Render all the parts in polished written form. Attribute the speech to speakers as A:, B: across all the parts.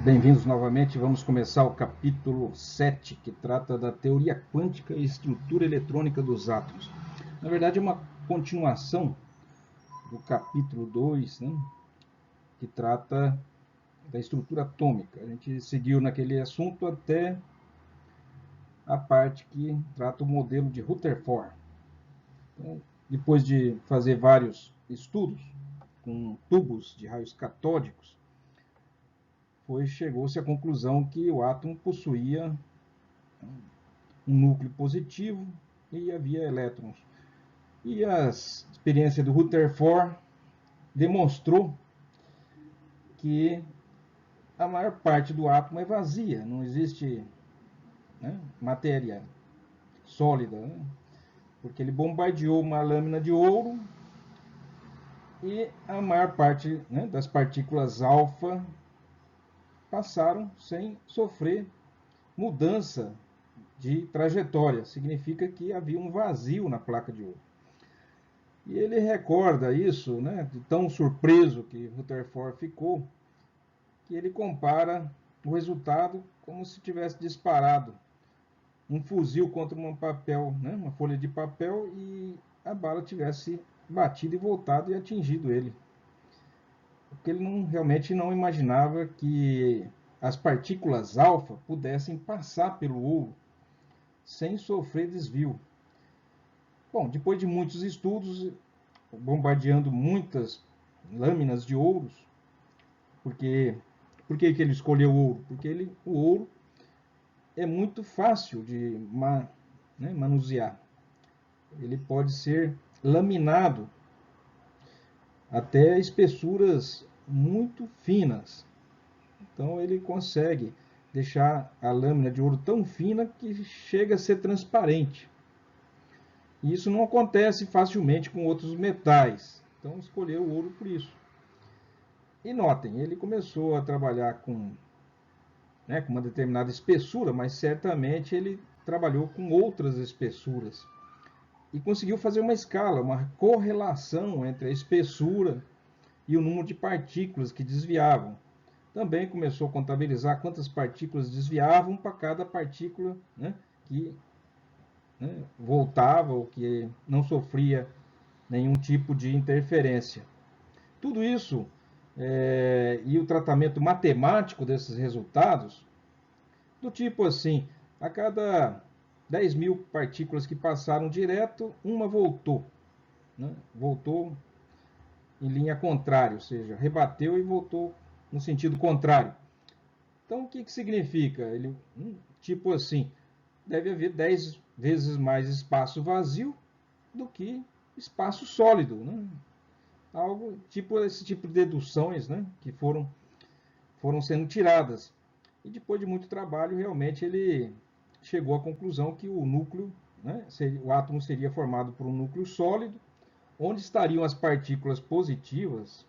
A: Bem-vindos novamente. Vamos começar o capítulo 7, que trata da teoria quântica e estrutura eletrônica dos átomos. Na verdade, é uma continuação do capítulo 2, né, que trata da estrutura atômica. A gente seguiu naquele assunto até a parte que trata o modelo de Rutherford. Então, depois de fazer vários estudos com tubos de raios catódicos, chegou-se à conclusão que o átomo possuía um núcleo positivo e havia elétrons. E a experiência do Rutherford demonstrou que a maior parte do átomo é vazia, não existe, né, matéria sólida, né, porque ele bombardeou uma lâmina de ouro e a maior parte, né, das partículas alfa passaram sem sofrer mudança de trajetória. Significa que havia um vazio na placa de ouro. E ele recorda isso, né, de tão surpreso que Rutherford ficou, que ele compara o resultado como se tivesse disparado um fuzil contra uma folha de papel, e a bala tivesse batido e voltado e atingido ele. Porque ele realmente não imaginava que as partículas alfa pudessem passar pelo ouro sem sofrer desvio. Bom, depois de muitos estudos, bombardeando muitas lâminas de ouros, porque por que ele escolheu o ouro? Porque o ouro é muito fácil de manusear. Ele pode ser laminado até espessuras muito finas. Então ele consegue deixar a lâmina de ouro tão fina que chega a ser transparente. E isso não acontece facilmente com outros metais. Então escolheu o ouro por isso. E notem, ele começou a trabalhar com uma determinada espessura, mas certamente ele trabalhou com outras espessuras e conseguiu fazer uma escala, uma correlação entre a espessura e o número de partículas que desviavam. Também começou a contabilizar quantas partículas desviavam para cada partícula, né, que, né, voltava ou que não sofria nenhum tipo de interferência. Tudo isso e o tratamento matemático desses resultados, do tipo assim, a cada 10 mil partículas que passaram direto, uma voltou. Né? Voltou em linha contrária, ou seja, rebateu e voltou no sentido contrário. Então, o que significa? Tipo assim, deve haver 10 vezes mais espaço vazio do que espaço sólido. Né? Algo tipo esse tipo de deduções, né, que foram sendo tiradas. E depois de muito trabalho, realmente ele chegou à conclusão que o núcleo, né, o átomo seria formado por um núcleo sólido, onde estariam as partículas positivas,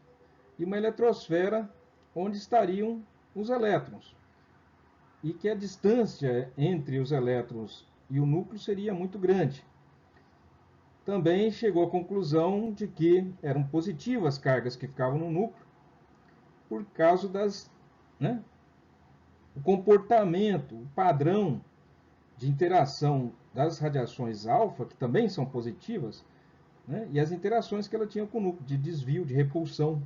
A: e uma eletrosfera, onde estariam os elétrons. E que a distância entre os elétrons e o núcleo seria muito grande. Também chegou à conclusão de que eram positivas as cargas que ficavam no núcleo, por causa né, o comportamento, o padrão de interação das radiações alfa, que também são positivas, né, e as interações que ela tinha com o núcleo, de desvio, de repulsão.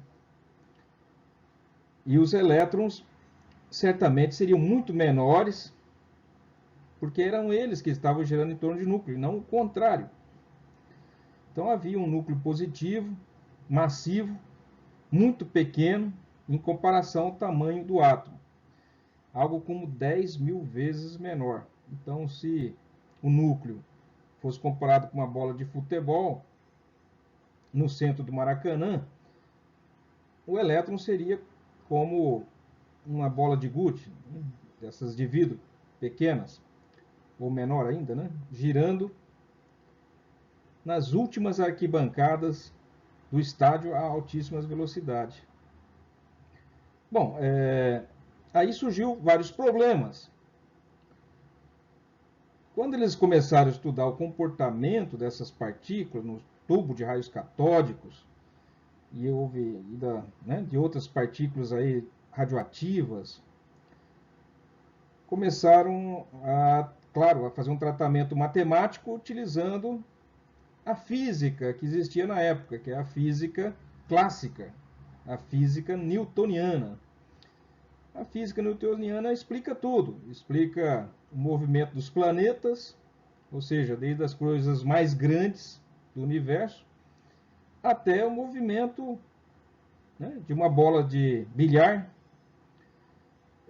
A: E os elétrons certamente seriam muito menores, porque eram eles que estavam girando em torno de núcleo, e não o contrário. Então havia um núcleo positivo, massivo, muito pequeno, em comparação ao tamanho do átomo. Algo como 10 mil vezes menor. Então, se o núcleo fosse comparado com uma bola de futebol no centro do Maracanã, o elétron seria como uma bola de gude, né, dessas de vidro, pequenas, ou menor ainda, né, girando nas últimas arquibancadas do estádio a altíssimas velocidades. Bom, aí surgiu vários problemas. Quando eles começaram a estudar o comportamento dessas partículas no tubo de raios catódicos, e houve de outras partículas aí radioativas, começaram claro, a fazer um tratamento matemático utilizando a física que existia na época, que é a física clássica, a física newtoniana. A física newtoniana explica tudo, explica o movimento dos planetas, ou seja, desde as coisas mais grandes do universo, até o movimento, né, de uma bola de bilhar.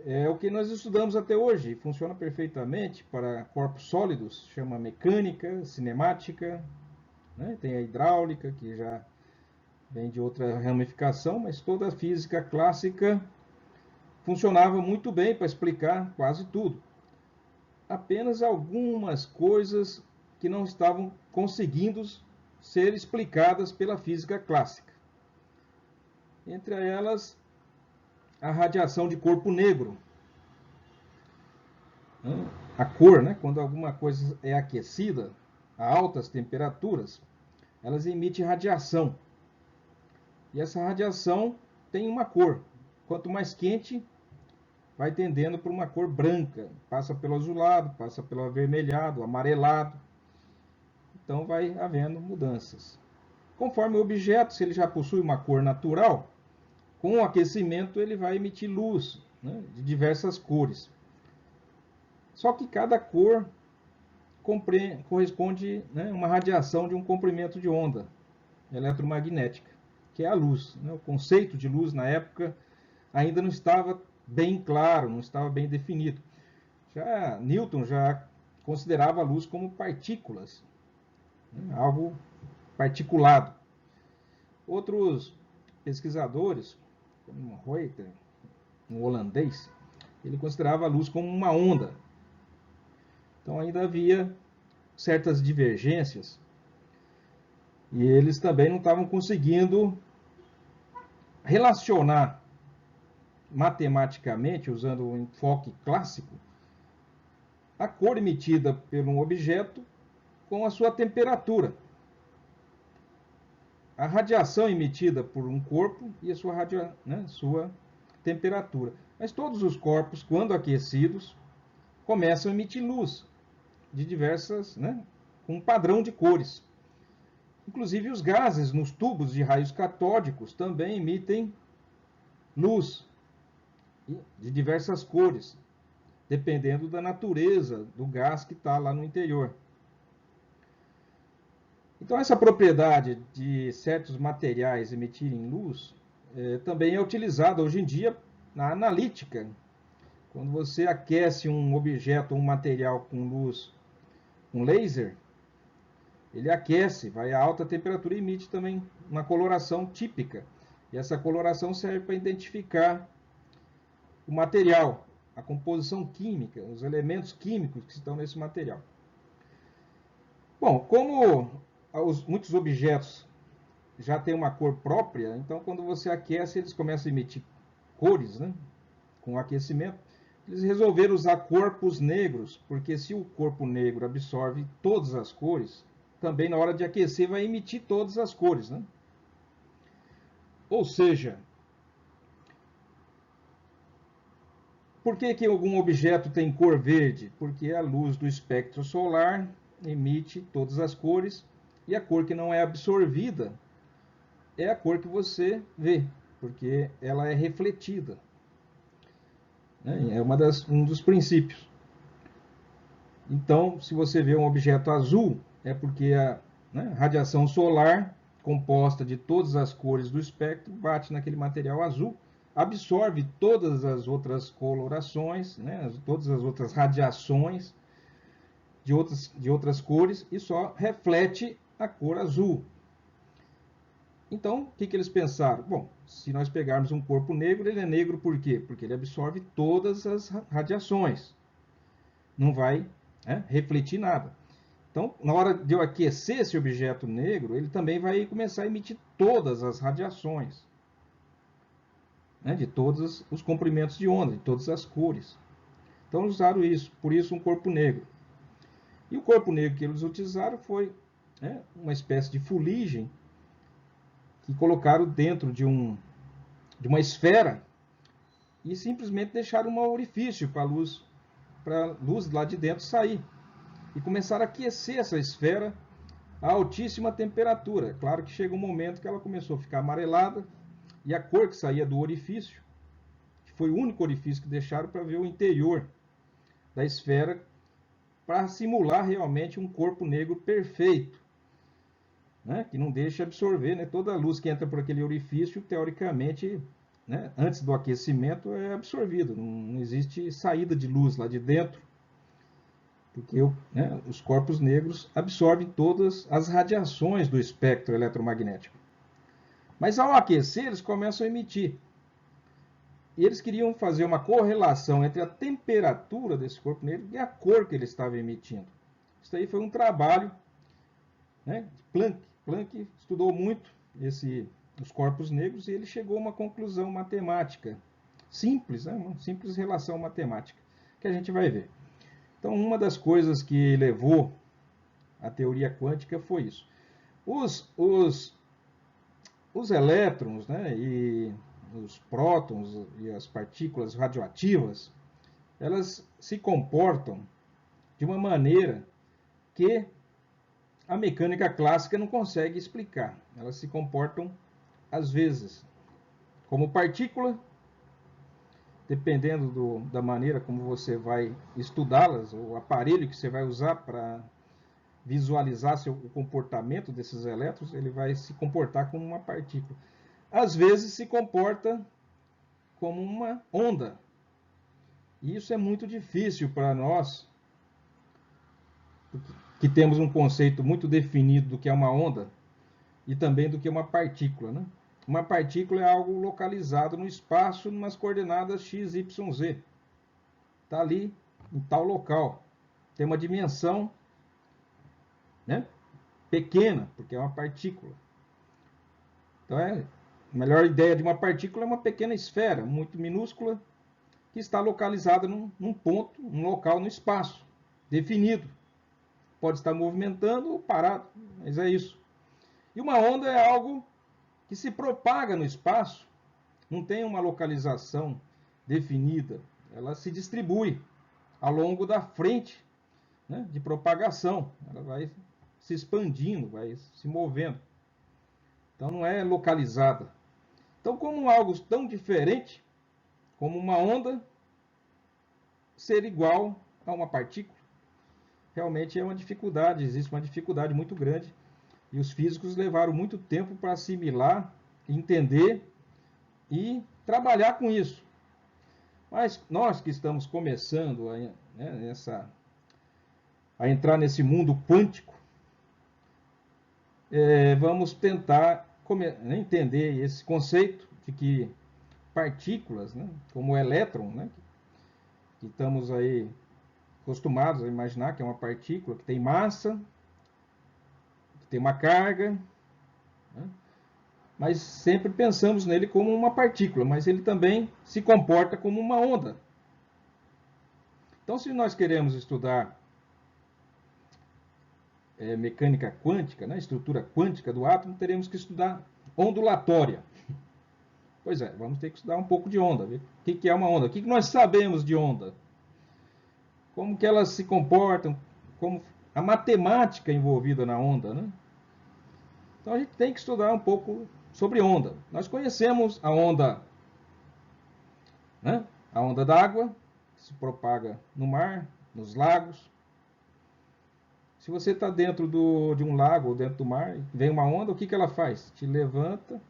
A: É o que nós estudamos até hoje, funciona perfeitamente para corpos sólidos, chama mecânica, cinemática, né? Tem a hidráulica, que já vem de outra ramificação, mas toda a física clássica funcionava muito bem para explicar quase tudo. Apenas algumas coisas que não estavam conseguindo ser explicadas pela física clássica. Entre elas, a radiação de corpo negro. A cor, né? Quando alguma coisa é aquecida a altas temperaturas, elas emitem radiação. E essa radiação tem uma cor. Quanto mais quente, vai tendendo para uma cor branca. Passa pelo azulado, passa pelo avermelhado, amarelado. Então vai havendo mudanças. Conforme o objeto, se ele já possui uma cor natural, com o aquecimento ele vai emitir luz, né, de diversas cores. Só que cada cor corresponde, né, a uma radiação de um comprimento de onda eletromagnética, que é a luz. Né? O conceito de luz na época ainda não estava bem claro, não estava bem definido. Newton já considerava a luz como partículas, né, algo particulado. Outros pesquisadores, como Reuter, um holandês, ele considerava a luz como uma onda. Então ainda havia certas divergências e eles também não estavam conseguindo relacionar matematicamente, usando o enfoque clássico, a cor emitida por um objeto com a sua temperatura. A radiação emitida por um corpo e a sua temperatura. Mas todos os corpos, quando aquecidos, começam a emitir luz de diversas, né, com um padrão de cores. Inclusive os gases nos tubos de raios catódicos também emitem luz de diversas cores, dependendo da natureza do gás que está lá no interior. Então essa propriedade de certos materiais emitirem luz também é utilizada hoje em dia na analítica. Quando você aquece um objeto ou um material com luz, com laser, ele aquece, vai a alta temperatura e emite também uma coloração típica. E essa coloração serve para identificar o material, a composição química, os elementos químicos que estão nesse material. Bom, como muitos objetos já têm uma cor própria, então quando você aquece, eles começam a emitir cores, né, com o aquecimento. Eles resolveram usar corpos negros, porque se o corpo negro absorve todas as cores, também na hora de aquecer vai emitir todas as cores, né? Ou seja, por que algum objeto tem cor verde? Porque a luz do espectro solar emite todas as cores e a cor que não é absorvida é a cor que você vê, porque ela é refletida. É um dos princípios. Então, se você vê um objeto azul, é porque a radiação solar, composta de todas as cores do espectro, bate naquele material azul, absorve todas as outras colorações, né, todas as outras radiações de outras cores e só reflete a cor azul. Então, o que eles pensaram? Bom, se nós pegarmos um corpo negro, ele é negro por quê? Porque ele absorve todas as radiações. Não vai refletir nada. Então, na hora de eu aquecer esse objeto negro, ele também vai começar a emitir todas as radiações, né, de todos os comprimentos de onda, de todas as cores. Então, usaram isso, por isso um corpo negro. E o corpo negro que eles utilizaram foi uma espécie de fuligem que colocaram dentro de uma esfera e simplesmente deixaram um orifício para a luz para a luz lá de dentro sair. E começaram a aquecer essa esfera a altíssima temperatura. Claro que chega um momento que ela começou a ficar amarelada e a cor que saía do orifício, que foi o único orifício que deixaram para ver o interior da esfera, para simular realmente um corpo negro perfeito, né? Que não deixa absorver, né? Toda a luz que entra por aquele orifício, teoricamente, né? Antes do aquecimento, é absorvido. Não existe saída de luz lá de dentro, porque né, os corpos negros absorvem todas as radiações do espectro eletromagnético. Mas ao aquecer, eles começam a emitir. E eles queriam fazer uma correlação entre a temperatura desse corpo negro e a cor que ele estava emitindo. Isso aí foi um trabalho, né, de Planck. Planck estudou muito os corpos negros e ele chegou a uma conclusão matemática simples, né, uma simples relação matemática, que a gente vai ver. Então, uma das coisas que levou a teoria quântica foi isso. Os elétrons, né, e os prótons e as partículas radioativas, elas se comportam de uma maneira que a mecânica clássica não consegue explicar. Elas se comportam, às vezes, como partícula, dependendo da maneira como você vai estudá-las, o aparelho que você vai usar para visualizar o comportamento desses elétrons, ele vai se comportar como uma partícula. Às vezes se comporta como uma onda. E isso é muito difícil para nós, que temos um conceito muito definido do que é uma onda e também do que é uma partícula, né? Uma partícula é algo localizado no espaço, em umas coordenadas x, y, z. Está ali em tal local. Tem uma dimensão, né, pequena, porque é uma partícula. Então, a melhor ideia de uma partícula é uma pequena esfera, muito minúscula, que está localizada num ponto, num local no espaço, definido. Pode estar movimentando ou parado, mas é isso. E uma onda é algo que se propaga no espaço, não tem uma localização definida, ela se distribui ao longo da frente, né, de propagação, ela vai se expandindo, vai se movendo. Então não é localizada. Então, como algo tão diferente, como uma onda ser igual a uma partícula, realmente é uma dificuldade, existe uma dificuldade muito grande. E os físicos levaram muito tempo para assimilar, entender e trabalhar com isso. Mas nós que estamos começando né, a entrar nesse mundo quântico, vamos tentar entender esse conceito de que partículas, né, como o elétron, né, que estamos aí acostumados a imaginar que é uma partícula que tem massa, que tem uma carga, né, mas sempre pensamos nele como uma partícula, mas ele também se comporta como uma onda. Então, se nós queremos estudar mecânica quântica, né, estrutura quântica do átomo, teremos que estudar ondulatória. Pois é, vamos ter que estudar um pouco de onda, ver o que é uma onda, o que nós sabemos de onda, como que elas se comportam, como a matemática envolvida na onda, né? Então a gente tem que estudar um pouco sobre onda. Nós conhecemos a onda, né? A onda d'água, que se propaga no mar, nos lagos. Se você está dentro de um lago ou dentro do mar, vem uma onda, o que ela faz? Te levanta,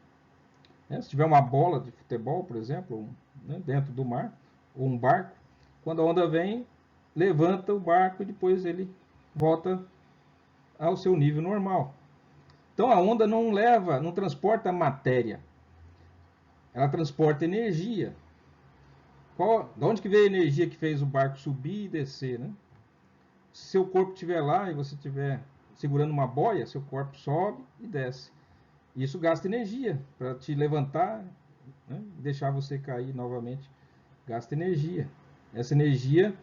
A: né? Se tiver uma bola de futebol, por exemplo, né, dentro do mar, ou um barco, quando a onda vem, levanta o barco e depois ele volta ao seu nível normal. Então a onda não transporta matéria, ela transporta energia. De onde que veio a energia que fez o barco subir e descer, né? Se seu corpo estiver lá e você estiver segurando uma boia, seu corpo sobe e desce. Isso gasta energia para te levantar, né, e deixar você cair novamente. Gasta energia. Essa energia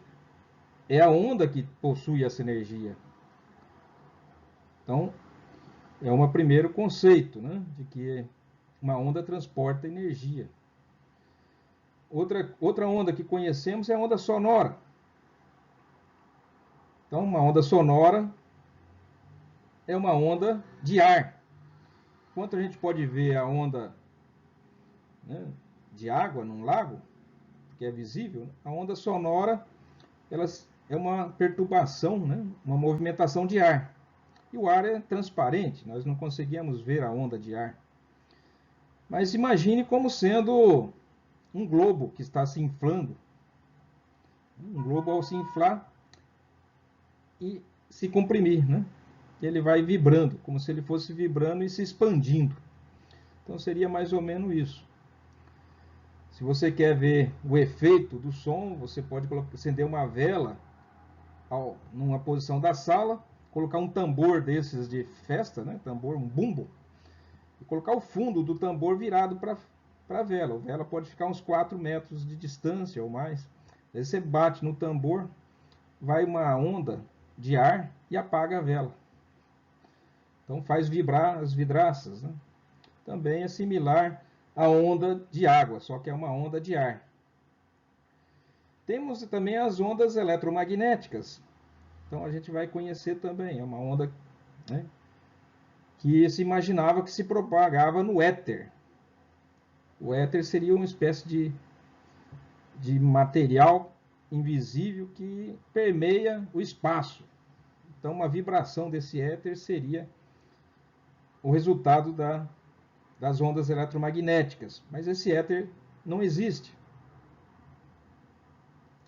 A: é a onda que possui essa energia. Então, é um primeiro conceito, né, de que uma onda transporta energia. Outra onda que conhecemos é a onda sonora. Então, uma onda sonora é uma onda de ar. Enquanto a gente pode ver a onda, né, de água num lago, que é visível, a onda sonora ela é uma perturbação, né, uma movimentação de ar. E o ar é transparente, nós não conseguimos ver a onda de ar. Mas imagine como sendo um globo que está se inflando. Um globo, ao se inflar e se comprimir, né? Ele vai vibrando, como se ele fosse vibrando e se expandindo. Então seria mais ou menos isso. Se você quer ver o efeito do som, você pode acender uma vela numa posição da sala, colocar um tambor desses de festa, né? Tambor, um bumbo, e colocar o fundo do tambor virado para a vela. A vela pode ficar uns 4 metros de distância ou mais. Aí você bate no tambor, vai uma onda de ar e apaga a vela. Então faz vibrar as vidraças, né? Também é similar à onda de água, só que é uma onda de ar. Temos também as ondas eletromagnéticas. Então a gente vai conhecer também, é uma onda, né, que se imaginava que se propagava no éter. O éter seria uma espécie de material invisível que permeia o espaço. Então uma vibração desse éter seria o resultado das ondas eletromagnéticas. Mas esse éter não existe.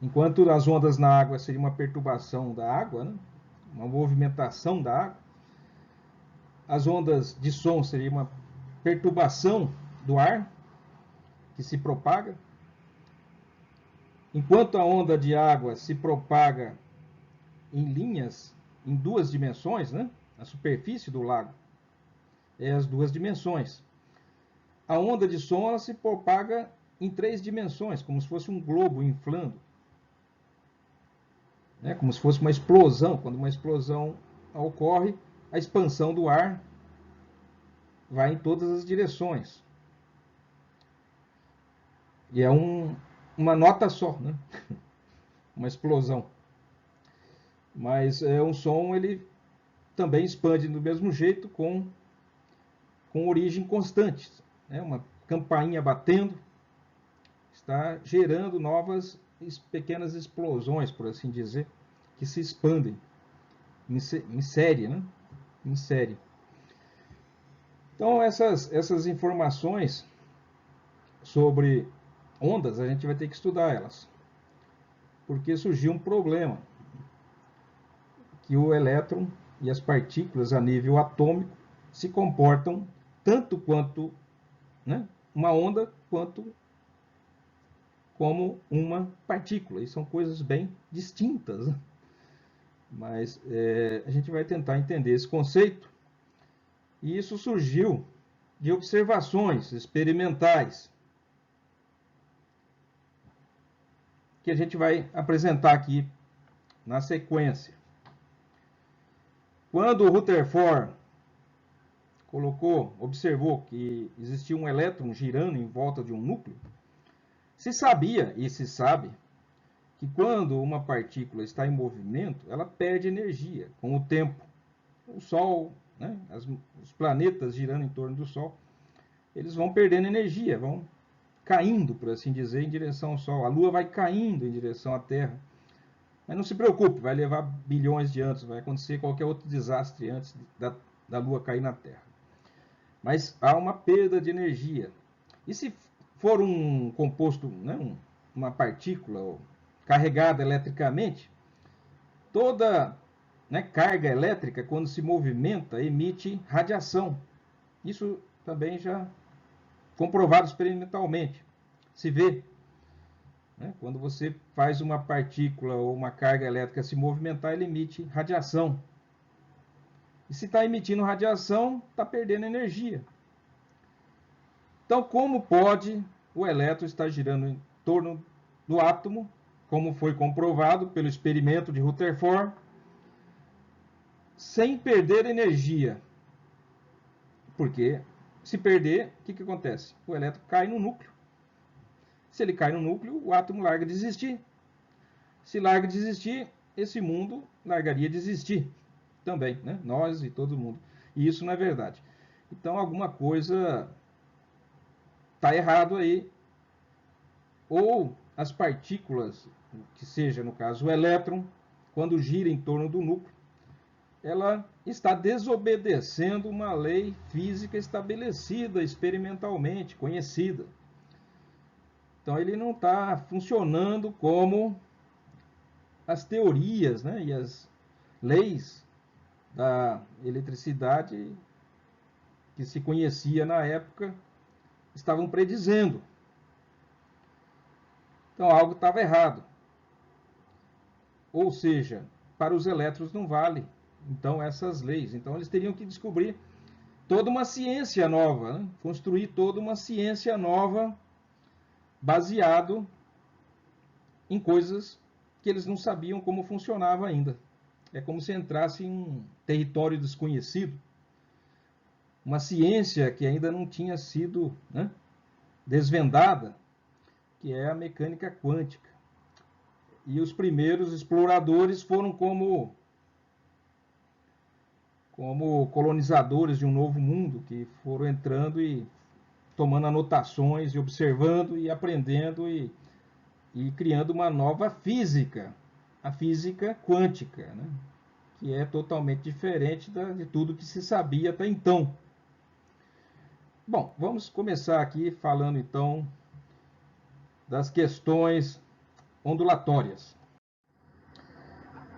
A: Enquanto as ondas na água seria uma perturbação da água, né? Uma movimentação da água, as ondas de som seria uma perturbação do ar que se propaga. Enquanto a onda de água se propaga em linhas em 2 dimensões, né? A superfície do lago é as 2 dimensões. A onda de som ela se propaga em 3 dimensões, como se fosse um globo inflando. Né? Como se fosse uma explosão. Quando uma explosão ocorre, a expansão do ar vai em todas as direções. E é uma nota só, né? Uma explosão. Mas um som ele também expande do mesmo jeito com origem constante. Né? Uma campainha batendo está gerando novas pequenas explosões, por assim dizer, que se expandem em série, né? Em série. Então essas informações sobre ondas a gente vai ter que estudar elas, porque surgiu um problema que o elétron e as partículas a nível atômico se comportam tanto quanto, né, uma onda quanto como uma partícula. E são coisas bem distintas, né? Mas a gente vai tentar entender esse conceito. E isso surgiu de observações experimentais que a gente vai apresentar aqui na sequência. Quando o Rutherford observou que existia um elétron girando em volta de um núcleo, se sabia e se sabe que quando uma partícula está em movimento, ela perde energia com o tempo. O Sol, né, os planetas girando em torno do Sol, eles vão perdendo energia, vão caindo, por assim dizer, em direção ao Sol. A Lua vai caindo em direção à Terra. Mas não se preocupe, vai levar bilhões de anos, vai acontecer qualquer outro desastre antes da Lua cair na Terra. Mas há uma perda de energia. E se for um composto, né, uma partícula carregada eletricamente, toda, né, carga elétrica, quando se movimenta, emite radiação. Isso também já comprovado experimentalmente. Se vê, né, quando você faz uma partícula ou uma carga elétrica se movimentar, ele emite radiação. E se está emitindo radiação, está perdendo energia. Então, como pode o elétron estar girando em torno do átomo, como foi comprovado pelo experimento de Rutherford, sem perder energia? Porque se perder, o que acontece? O elétron cai no núcleo. Se ele cai no núcleo, o átomo larga de existir. Se larga de existir, esse mundo largaria de existir também, né? Nós e todo mundo. E isso não é verdade. Então, alguma coisa está errado aí. Ou as partículas, que seja, no caso, o elétron, quando gira em torno do núcleo, ela está desobedecendo uma lei física estabelecida experimentalmente, conhecida. Então, ele não está funcionando como as teorias, né, e as leis da eletricidade que se conhecia na época estavam predizendo. Então, algo estava errado. Ou seja, para os elétrons não vale, então, essas leis. Então, eles teriam que descobrir toda uma ciência nova, né? Construir toda uma ciência nova baseado em coisas que eles não sabiam como funcionava ainda. É como se entrasse em um território desconhecido, uma ciência que ainda não tinha sido, né, desvendada, que é a mecânica quântica. E os primeiros exploradores foram como colonizadores de um novo mundo, que foram entrando e tomando anotações e observando e aprendendo e criando uma nova física, a física quântica, né? Que é totalmente diferente de tudo que se sabia até então. Bom, vamos começar aqui falando então das questões ondulatórias.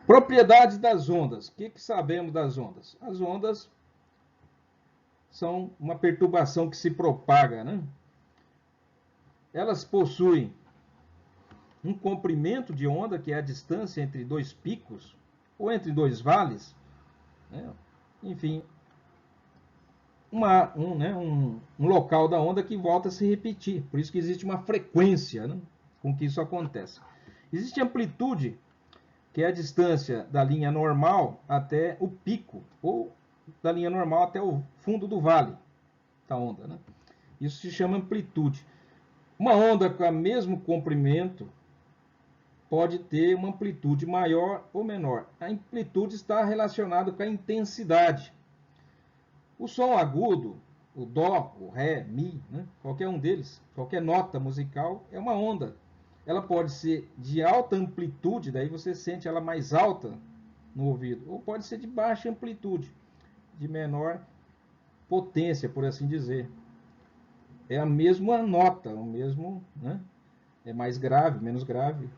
A: Propriedades das ondas. O que sabemos das ondas? As ondas são uma perturbação que se propaga, né? Elas possuem um comprimento de onda, que é a distância entre dois picos, ou entre dois vales, né? Enfim, um local da onda que volta a se repetir. Por isso que existe uma frequência, né, com que isso acontece. Existe amplitude, que é a distância da linha normal até o pico, ou da linha normal até o fundo do vale da onda, né? Isso se chama amplitude. Uma onda com o mesmo comprimento pode ter uma amplitude maior ou menor. A amplitude está relacionada com a intensidade. O som agudo, o dó, o ré, mi, né? Qualquer um deles, qualquer nota musical é uma onda. Ela pode ser de alta amplitude, daí você sente ela mais alta no ouvido, ou pode ser de baixa amplitude, de menor potência, por assim dizer. É a mesma nota, o mesmo, né? É mais grave, menos grave,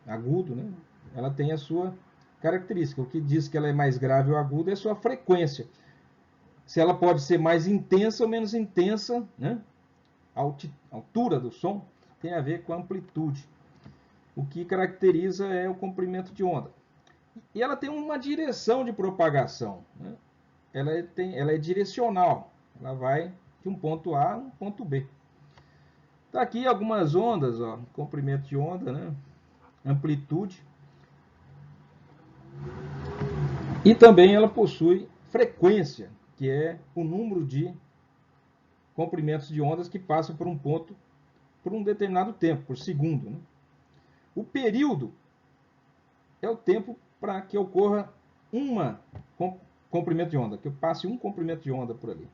A: agudo, né? Ela tem a sua característica. O que diz que ela é mais grave ou aguda é a sua frequência. Se ela pode ser mais intensa ou menos intensa, né? A altura do som tem a ver com a amplitude. O que caracteriza é o comprimento de onda. E ela tem uma direção de propagação, né? Ela é direcional. Ela vai de um ponto A a um ponto B. Tá aqui algumas ondas, ó, comprimento de onda, né? Amplitude. E também ela possui frequência, que é o número de comprimentos de ondas que passam por um ponto por um determinado tempo, por segundo, né? O período é o tempo para que ocorra uma comprimento de onda, que eu passe um comprimento de onda por ali.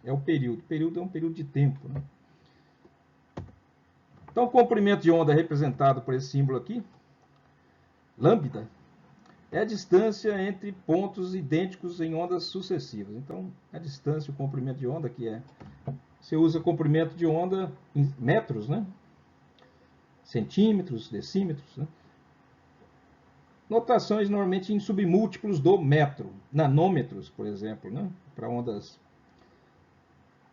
A: É o período. O período é um período de tempo, né? Então, o comprimento de onda é representado por esse símbolo aqui, lambda, é a distância entre pontos idênticos em ondas sucessivas. Então, a distância, o comprimento de onda, que é... Você usa comprimento de onda em metros, né? Centímetros, decímetros, né? Notações normalmente em submúltiplos do metro, nanômetros, por exemplo, né? Para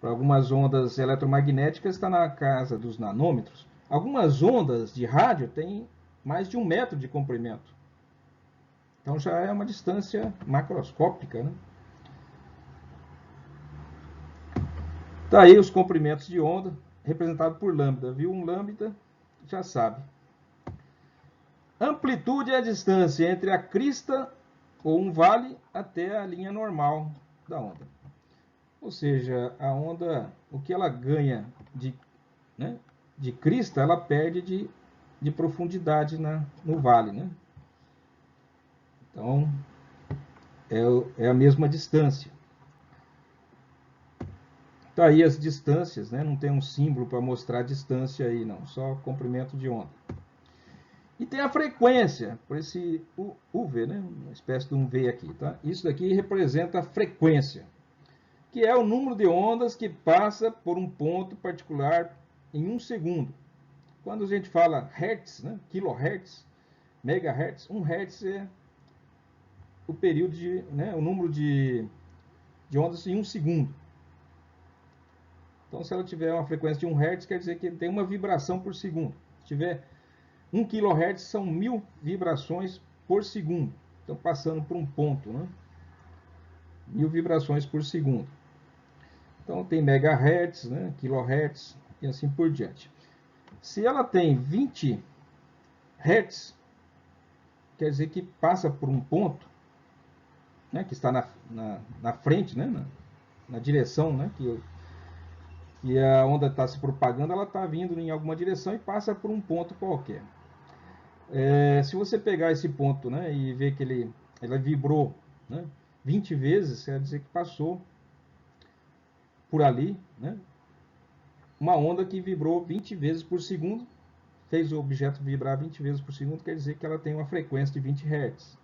A: algumas ondas eletromagnéticas está na casa dos nanômetros. Algumas ondas de rádio têm mais de 1 metro de comprimento. Então já é uma distância macroscópica, né? Tá aí os comprimentos de onda representado por lambda. Viu um lambda? Já sabe. Amplitude é a distância entre a crista ou um vale até a linha normal da onda. Ou seja, a onda, o que ela ganha né, de crista, ela perde de profundidade no vale, né? Então, é a mesma distância. Tá aí as distâncias, né? Não tem um símbolo para mostrar a distância aí, não. Só comprimento de onda. E tem a frequência, por esse UV, né? Uma espécie de um V aqui, tá? Isso daqui representa a frequência, que é o número de ondas que passa por um ponto particular em um segundo. Quando a gente fala hertz, né? Kilohertz, megahertz, 1 hertz é o período de, né? O número de ondas em um segundo. Então, se ela tiver uma frequência de 1 hertz, quer dizer que ele tem uma vibração por segundo. Se tiver 1 kHz, são 1000 vibrações por segundo. Então, passando por um ponto, né? 1000 vibrações por segundo. Então, tem megahertz, né? Kilohertz e assim por diante. Se ela tem 20 hertz, quer dizer que passa por um ponto, né? Que está na frente, né? Na direção, né? Que a onda está se propagando, ela está vindo em alguma direção e passa por um ponto qualquer. Se você pegar esse ponto, né, e ver que ela vibrou, né, 20 vezes, quer dizer que passou por ali, né, uma onda que vibrou 20 vezes por segundo, fez o objeto vibrar 20 vezes por segundo, quer dizer que ela tem uma frequência de 20 Hz.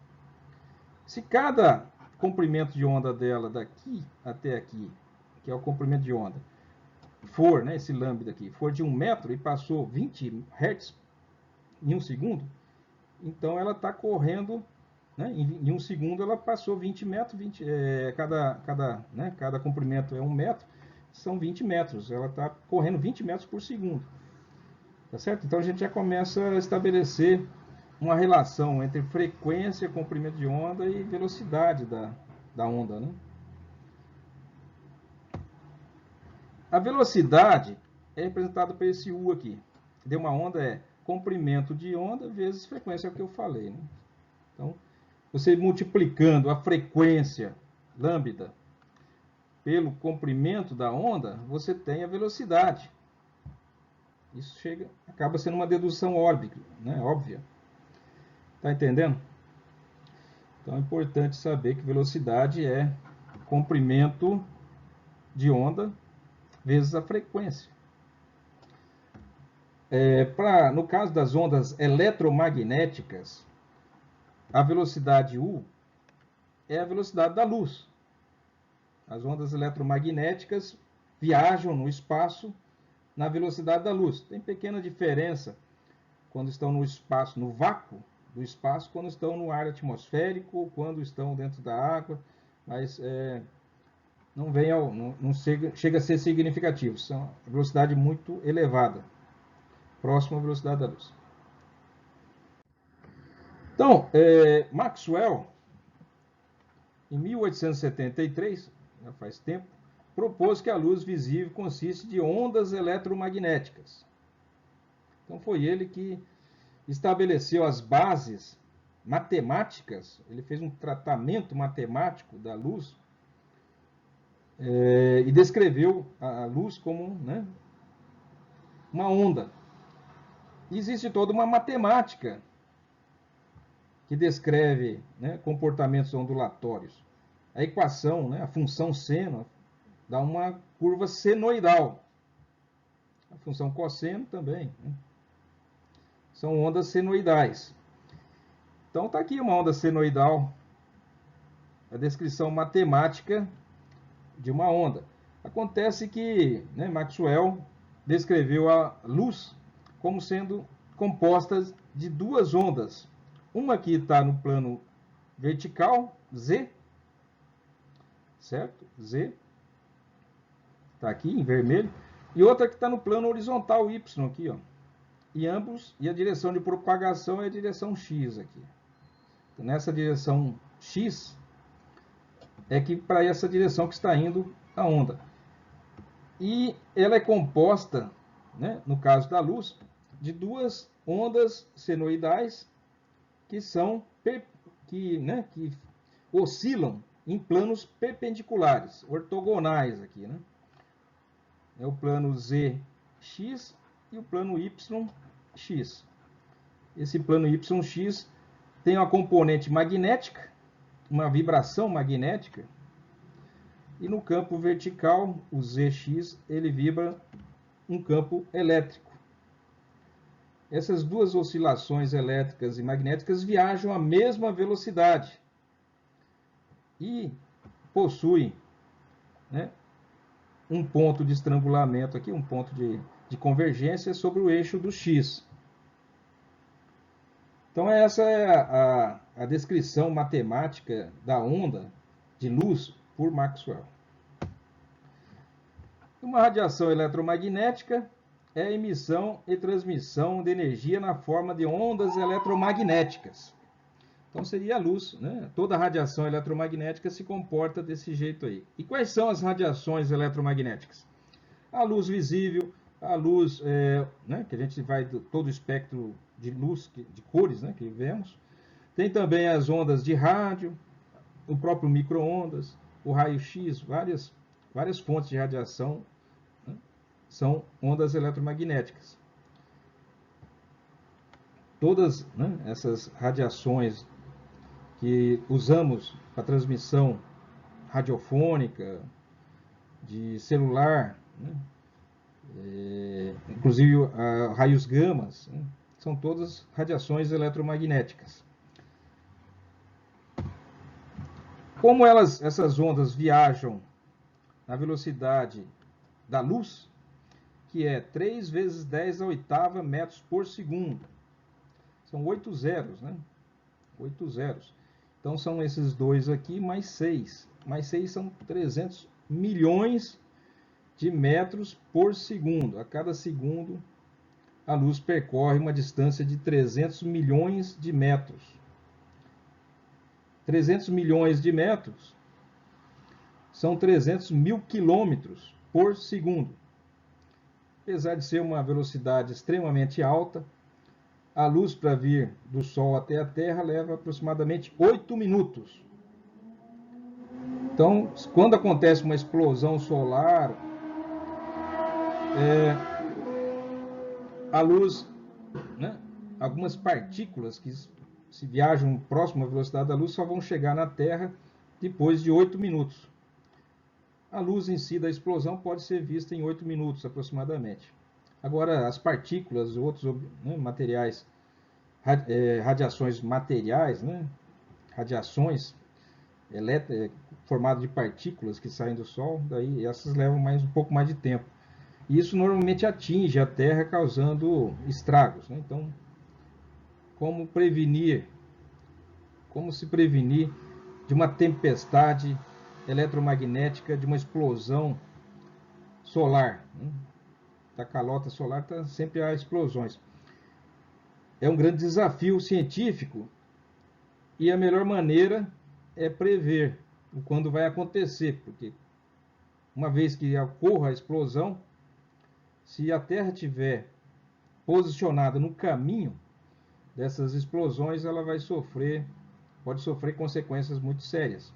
A: Se cada comprimento de onda dela daqui até aqui, que é o comprimento de onda, for, né, esse lambda aqui, for de 1 metro e passou 20 Hz em um segundo, então ela está correndo, né, em um segundo ela passou 20 metros, cada comprimento é 1 metro, são 20 metros, ela está correndo 20 metros por segundo. Tá certo? Então a gente já começa a estabelecer uma relação entre frequência, comprimento de onda e velocidade da onda. Né? A velocidade é representada por esse U aqui. De uma onda é comprimento de onda vezes frequência, é o que eu falei. Né? Então, você multiplicando a frequência lambda pelo comprimento da onda, você tem a velocidade. Isso acaba sendo uma dedução óbvia, né? Óbvia. Tá entendendo? Então é importante saber que velocidade é comprimento de onda vezes a frequência. No caso das ondas eletromagnéticas, a velocidade U é a velocidade da luz. As ondas eletromagnéticas viajam no espaço na velocidade da luz. Tem pequena diferença quando estão no espaço, no vácuo do espaço, quando estão no ar atmosférico, quando estão dentro da água, mas não chega a ser significativo. São a velocidade muito elevada, próxima à velocidade da luz. Então, Maxwell, em 1873, já faz tempo, propôs que a luz visível consiste de ondas eletromagnéticas. Então foi ele que estabeleceu as bases matemáticas, ele fez um tratamento matemático da luz e descreveu a luz como, né, uma onda. E existe toda uma matemática que descreve, né, comportamentos ondulatórios. A equação, né, a função seno, dá uma curva senoidal. A função cosseno também. Né? São ondas senoidais. Então está aqui uma onda senoidal, a descrição matemática de uma onda. Acontece que, né, Maxwell descreveu a luz como sendo composta de duas ondas. Uma que está no plano vertical, Z, certo? Z, está aqui em vermelho, e outra que está no plano horizontal, Y, aqui, ó. E a direção de propagação é a direção X aqui. Então, nessa direção X, é que para essa direção que está indo a onda. E ela é composta, né, no caso da luz, de duas ondas senoidais que que oscilam em planos perpendiculares, ortogonais aqui, né? É o plano ZX e o plano YX. Esse plano YX tem uma componente magnética, uma vibração magnética, e no campo vertical, o Zx, ele vibra um campo elétrico. Essas duas oscilações elétricas e magnéticas viajam à mesma velocidade e possuem, né, um ponto de estrangulamento aqui, um ponto de convergência sobre o eixo do X. Então essa é a descrição matemática da onda de luz por Maxwell. Uma radiação eletromagnética é a emissão e transmissão de energia na forma de ondas eletromagnéticas. Então seria a luz, né? Toda radiação eletromagnética se comporta desse jeito aí. E quais são as radiações eletromagnéticas? A luz visível, a luz, né, que a gente vai do todo o espectro de luz, de cores, né, que vemos. Tem também as ondas de rádio, o próprio micro-ondas, o raio-x, várias fontes de radiação, né, são ondas eletromagnéticas. Todas, né, essas radiações que usamos para transmissão radiofônica, de celular, né, inclusive raios gamas, né, são todas radiações eletromagnéticas. Como essas ondas viajam na velocidade da luz, que é 3 vezes 10 a oitava metros por segundo. São 8 zeros, né? 8 zeros. Então são esses dois aqui mais 6. Mais 6 são 300 milhões de metros por segundo. A cada segundo a luz percorre uma distância de 300 milhões de metros. 300 milhões de metros são 300 mil quilômetros por segundo. Apesar de ser uma velocidade extremamente alta, a luz para vir do Sol até a Terra leva aproximadamente 8 minutos. Então, quando acontece uma explosão solar, a luz, né, algumas partículas que se viajam próximo à velocidade da luz só vão chegar na Terra depois de 8 minutos. A luz em si da explosão pode ser vista em 8 minutos aproximadamente. Agora, as partículas, outros, né, materiais, radiações materiais, né, radiações formadas de partículas que saem do Sol, daí essas levam um pouco mais de tempo. E isso normalmente atinge a Terra causando estragos, né? Então, como se prevenir de uma tempestade eletromagnética, de uma explosão solar, né? Da calota solar sempre há explosões. É um grande desafio científico e a melhor maneira é prever quando vai acontecer, porque uma vez que ocorra a explosão, se a Terra estiver posicionada no caminho dessas explosões, ela pode sofrer consequências muito sérias,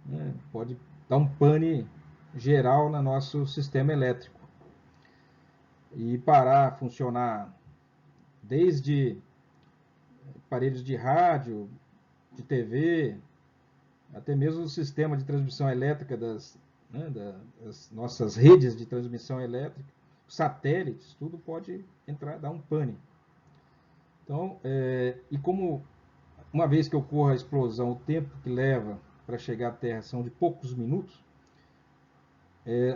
A: né? Pode dar um pane geral no nosso sistema elétrico e parar a funcionar desde aparelhos de rádio, de TV, até mesmo o sistema de transmissão elétrica das nossas redes de transmissão elétrica, satélites, tudo pode dar um pane. Então, e como uma vez que ocorra a explosão, o tempo que leva para chegar à Terra são de poucos minutos,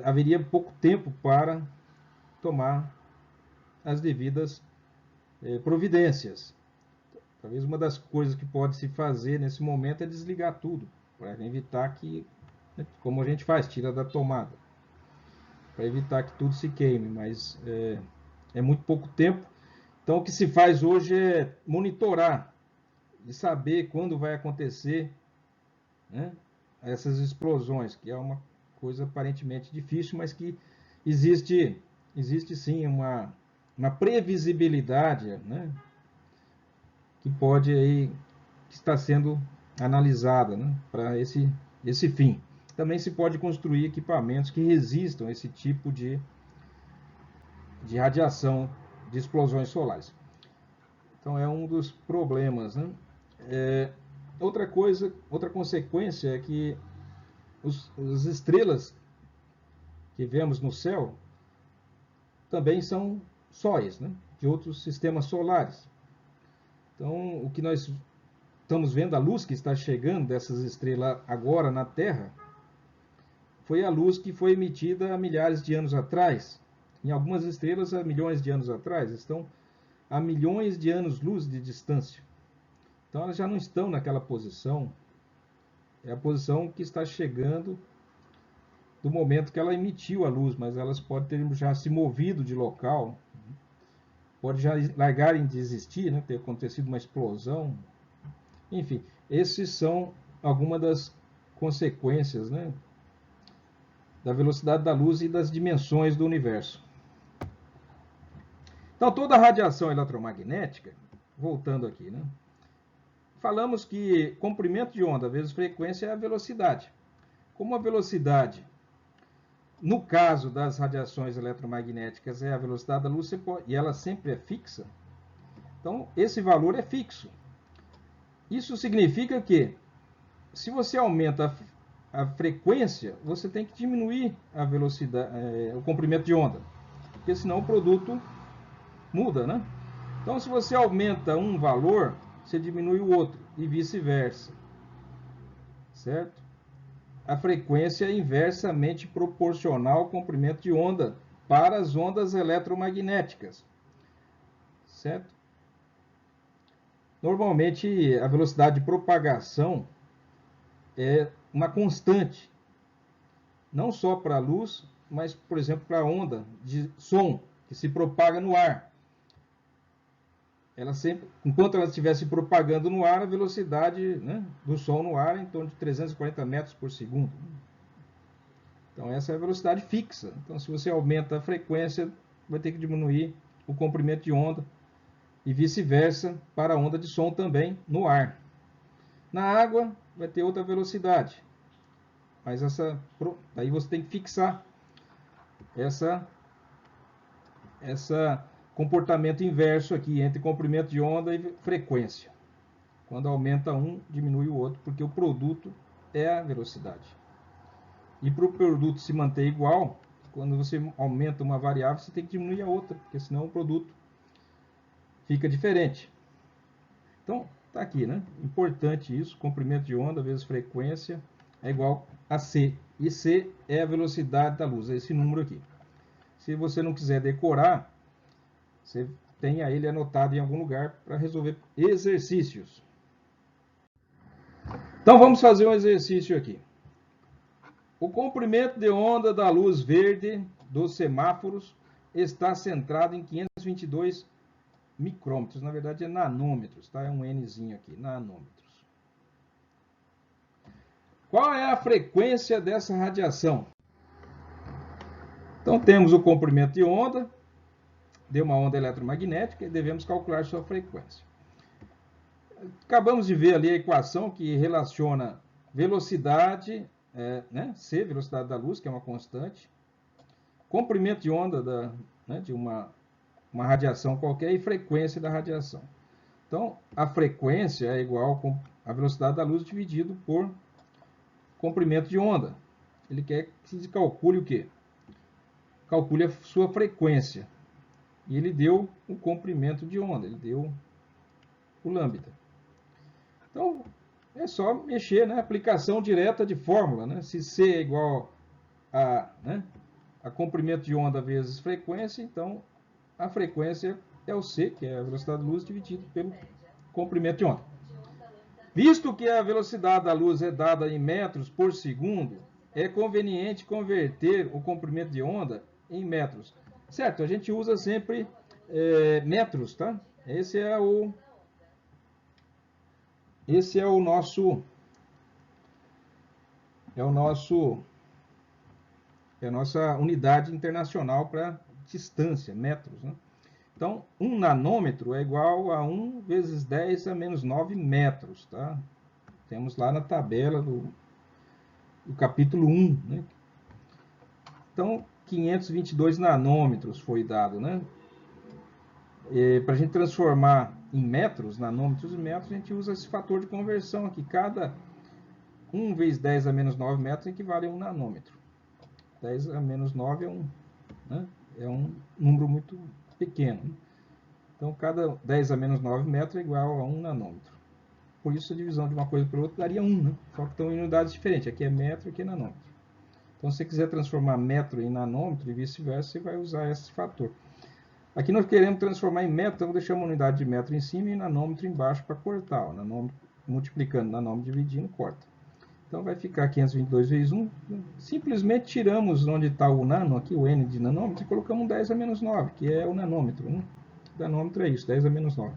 A: haveria pouco tempo para tomar as devidas providências. Talvez uma das coisas que pode se fazer nesse momento é desligar tudo, para evitar que, como a gente faz, tira da tomada, para evitar que tudo se queime, mas é muito pouco tempo. Então o que se faz hoje é monitorar e saber quando vai acontecer, né, essas explosões, que é uma coisa aparentemente difícil, mas que existe sim uma previsibilidade, né, que pode aí, que está sendo analisada, né, para esse fim. Também se pode construir equipamentos que resistam a esse tipo de radiação de explosões solares. Então é um dos problemas, né? Outra coisa, outra consequência é que as estrelas que vemos no céu também são sóis, né, de outros sistemas solares. Então, o que nós estamos vendo, a luz que está chegando dessas estrelas agora na Terra, foi a luz que foi emitida há milhares de anos atrás. Em algumas estrelas, há milhões de anos atrás, estão a milhões de anos-luz de distância. Então, elas já não estão naquela posição. É a posição que está chegando do momento que ela emitiu a luz, mas elas podem ter já se movido de local, pode já largarem de existir, né, ter acontecido uma explosão. Enfim, esses são algumas das consequências, né, da velocidade da luz e das dimensões do universo. Então, toda a radiação eletromagnética, voltando aqui, né, falamos que comprimento de onda vezes frequência é a velocidade. Como a velocidade, no caso das radiações eletromagnéticas, é a velocidade da luz e ela sempre é fixa, então esse valor é fixo. Isso significa que, se você aumenta a frequência, você tem que diminuir a velocidade, o comprimento de onda, porque senão o produto muda, né? Então, se você aumenta um valor, você diminui o outro e vice-versa, certo? A frequência é inversamente proporcional ao comprimento de onda para as ondas eletromagnéticas, certo? Normalmente, a velocidade de propagação é uma constante, não só para a luz, mas, por exemplo, para a onda de som que se propaga no ar. Ela sempre, enquanto ela estiver se propagando no ar, a velocidade, né, do som no ar é em torno de 340 metros por segundo. Então, essa é a velocidade fixa. Então, se você aumenta a frequência, vai ter que diminuir o comprimento de onda e vice-versa para a onda de som também no ar. Na água, vai ter outra velocidade. Mas daí você tem que fixar essa comportamento inverso aqui entre comprimento de onda e frequência. Quando aumenta um, diminui o outro, porque o produto é a velocidade. E para o produto se manter igual, quando você aumenta uma variável, você tem que diminuir a outra, porque senão o produto fica diferente. Então, está aqui, né? Importante isso, comprimento de onda vezes frequência é igual a C. E C é a velocidade da luz, é esse número aqui. Se você não quiser decorar, você tenha ele anotado em algum lugar para resolver exercícios. Então, vamos fazer um exercício aqui. O comprimento de onda da luz verde dos semáforos está centrado em 522 micrômetros. Na verdade, é nanômetros, tá? É um Nzinho aqui, nanômetros. Qual é a frequência dessa radiação? Então, temos o comprimento de onda de uma onda eletromagnética e devemos calcular sua frequência. Acabamos de ver ali a equação que relaciona velocidade, né, C, velocidade da luz, que é uma constante, comprimento de onda de uma radiação qualquer e frequência da radiação. Então, a frequência é igual a velocidade da luz dividido por comprimento de onda. Ele quer que se calcule o quê? Calcule a sua frequência. E ele deu o comprimento de onda, ele deu o lambda. Então, é só mexer, né? Aplicação direta de fórmula, né? Se C é igual a comprimento de onda vezes frequência, então a frequência é o C, que é a velocidade da luz, dividido pelo comprimento de onda. Visto que a velocidade da luz é dada em metros por segundo, é conveniente converter o comprimento de onda em metros. Certo, a gente usa sempre metros, tá? Esse é a nossa unidade internacional para distância, metros, né? Então, 1 nanômetro é igual a 1 vezes 10 a menos 9 metros, tá? Temos lá na tabela do capítulo 1, né? Então, 522 nanômetros foi dado, né? Para a gente transformar em metros, nanômetros e metros, a gente usa esse fator de conversão aqui. Cada 1 vezes 10 a menos 9 metros equivale a 1 nanômetro. 10 a menos 9 é um número muito pequeno. Então, cada 10 a menos 9 metros é igual a 1 nanômetro. Por isso, a divisão de uma coisa para outra daria 1, né? Só que estão em unidades diferentes. Aqui é metro e aqui é nanômetro. Então, se você quiser transformar metro em nanômetro e vice-versa, você vai usar esse fator. Aqui nós queremos transformar em metro, então deixamos a unidade de metro em cima e nanômetro embaixo para cortar. Ó, nanômetro, multiplicando nanômetro, dividindo, corta. Então vai ficar 522 vezes 1. Simplesmente tiramos onde está o nano, aqui o n de nanômetro, e colocamos um 10 a menos 9, que é o nanômetro. Né? O nanômetro é isso, 10 a menos 9.